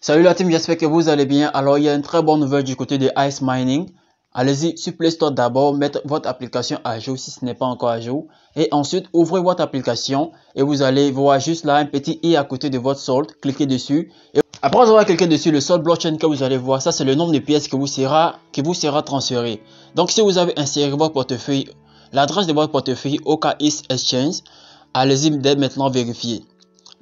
Salut la team, j'espère que vous allez bien. Alors, il y a une très bonne nouvelle du côté de Ice Mining. Allez-y sur Play Store d'abord, mettre votre application à jour si ce n'est pas encore à jour. Et ensuite, ouvrez votre application et vous allez voir juste là un petit i à côté de votre solde. Cliquez dessus. Et après avoir cliqué dessus, le solde blockchain que vous allez voir, ça c'est le nombre de pièces qui vous sera transféré. Donc, si vous avez inséré votre portefeuille, l'adresse de votre portefeuille OKX Exchange, allez-y dès maintenant vérifier.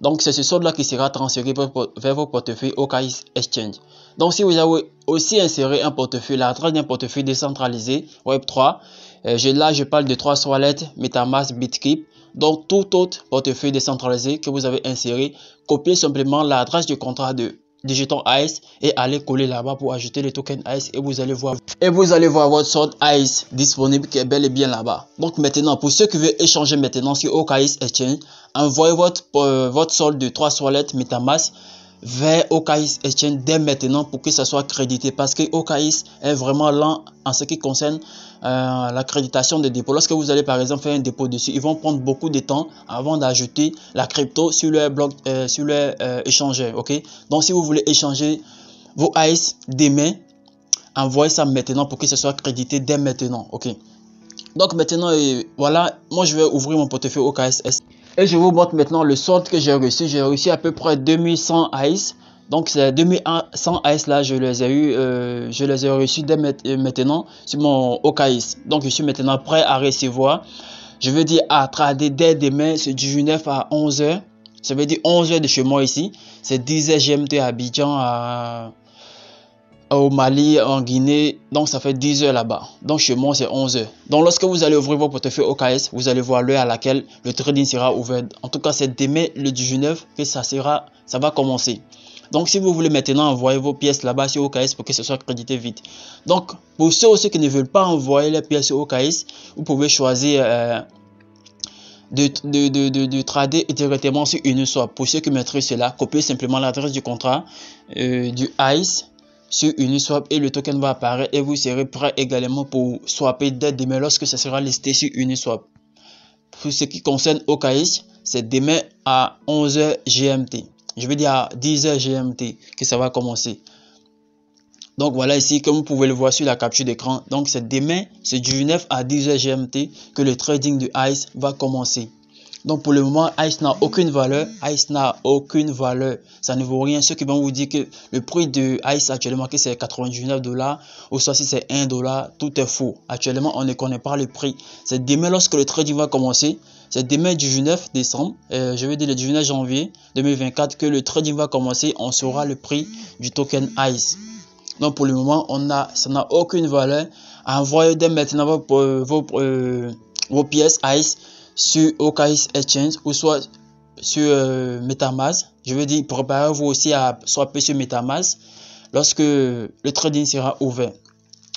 Donc, c'est ce solde-là qui sera transféré vers vos portefeuilles OKX Exchange. Donc, si vous avez aussi inséré un portefeuille, l'adresse d'un portefeuille décentralisé Web3, là, je parle de 3 wallets, MetaMask, Bitkeep. Donc, tout autre portefeuille décentralisé que vous avez inséré, copiez simplement l'adresse du contrat de Digital Ice et allez coller là-bas pour ajouter le token Ice et vous allez voir votre solde Ice disponible qui est bel et bien là-bas. Donc maintenant, pour ceux qui veulent échanger maintenant sur OKX Exchange, envoyez votre solde de 3 wallets MetaMask vers OKX Exchange dès maintenant pour que ça soit crédité, parce que OKX est vraiment lent en ce qui concerne l'accréditation des dépôts. Lorsque vous allez par exemple faire un dépôt dessus, ils vont prendre beaucoup de temps avant d'ajouter la crypto sur leur bloc, sur leur échangeur. Ok, donc si vous voulez échanger vos Ice demain, envoyez ça maintenant pour que ce soit crédité dès maintenant. Ok, donc maintenant voilà, moi je vais ouvrir mon portefeuille OKX et je vous montre maintenant le solde que j'ai reçu. J'ai reçu à peu près 2100 Ice. Donc ces 2100 Ice là, je les ai reçus dès maintenant sur mon OKX. Donc je suis maintenant prêt à recevoir. Je veux dire à trader dès demain, c'est du 9 à 11h. Ça veut dire 11h de chez moi ici. C'est 10h GMT à Abidjan, au Mali, en Guinée, donc ça fait 10 heures là-bas. Donc chez moi c'est 11 heures. Donc lorsque vous allez ouvrir votre portefeuille OKX, vous allez voir l'heure à laquelle le trading sera ouvert. En tout cas, c'est demain le 19 que ça va commencer. Donc si vous voulez maintenant envoyer vos pièces là-bas sur OKX pour que ce soit crédité vite. Donc pour ceux aussi qui ne veulent pas envoyer les pièces sur OKX, vous pouvez choisir de trader directement sur Uniswap. Pour ceux qui maîtrisent cela, copiez simplement l'adresse du contrat du Ice sur Uniswap et le token va apparaître et vous serez prêt également pour swapper dès demain lorsque ça sera listé sur Uniswap. Pour ce qui concerne OKX, c'est demain à 11h GMT. Je veux dire à 10h GMT que ça va commencer. Donc voilà ici, comme vous pouvez le voir sur la capture d'écran. Donc c'est demain, c'est du 9 à 10h GMT que le trading du Ice va commencer. Donc pour le moment, Ice n'a aucune valeur. Ice n'a aucune valeur. Ça ne vaut rien. Ceux qui vont vous dire que le prix de Ice actuellement, que c'est 99 $, ou soit si c'est 1 $, tout est faux. Actuellement, on ne connaît pas le prix. C'est demain lorsque le trading va commencer. C'est demain du 19 décembre, je veux dire le 19 janvier 2024 que le trading va commencer. On saura le prix du token Ice. Donc pour le moment, ça n'a aucune valeur. Envoyez dès maintenant vos pièces Ice sur OKX Exchange ou soit sur MetaMask. Je veux dire, préparez-vous aussi à swapper sur MetaMask lorsque le trading sera ouvert.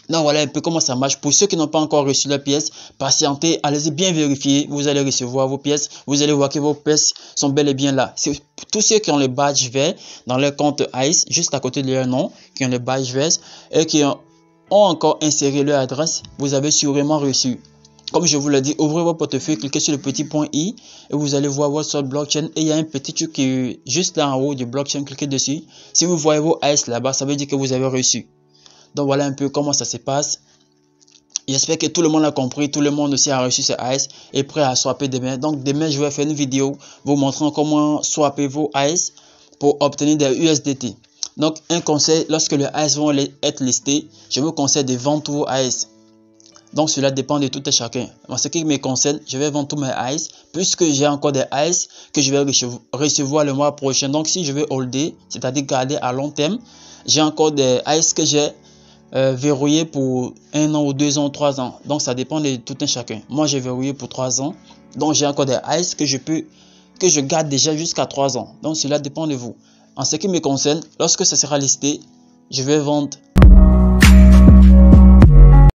Donc voilà un peu comment ça marche. Pour ceux qui n'ont pas encore reçu la pièce, patientez, allez-y bien vérifier. Vous allez recevoir vos pièces. Vous allez voir que vos pièces sont bel et bien là. C'est tous ceux qui ont le badge vert dans leur compte Ice, juste à côté de leur nom, qui ont le badge vert et qui ont encore inséré leur adresse, vous avez sûrement reçu. Comme je vous l'ai dit, ouvrez votre portefeuille, cliquez sur le petit point i et vous allez voir votre solde blockchain. Et il y a un petit truc qui est juste là en haut du blockchain, cliquez dessus. Si vous voyez vos Ice là-bas, ça veut dire que vous avez reçu. Donc voilà un peu comment ça se passe. J'espère que tout le monde a compris, tout le monde aussi a reçu ce Ice et est prêt à swapper demain. Donc demain, je vais faire une vidéo vous montrant comment swapper vos Ice pour obtenir des USDT. Donc un conseil, lorsque les Ice vont être listés, je vous conseille de vendre tous vos Ice. Donc cela dépend de tout et chacun. En ce qui me concerne, je vais vendre tous mes Ice puisque j'ai encore des Ice que je vais recevoir le mois prochain. Donc si je vais holder, c'est-à-dire garder à long terme, j'ai encore des Ice que j'ai verrouillé pour 1 an ou 2 ans, 3 ans. Donc ça dépend de tout un chacun. Moi j'ai verrouillé pour 3 ans. Donc j'ai encore des Ice que je garde déjà jusqu'à 3 ans. Donc cela dépend de vous. En ce qui me concerne, lorsque ça sera listé, je vais vendre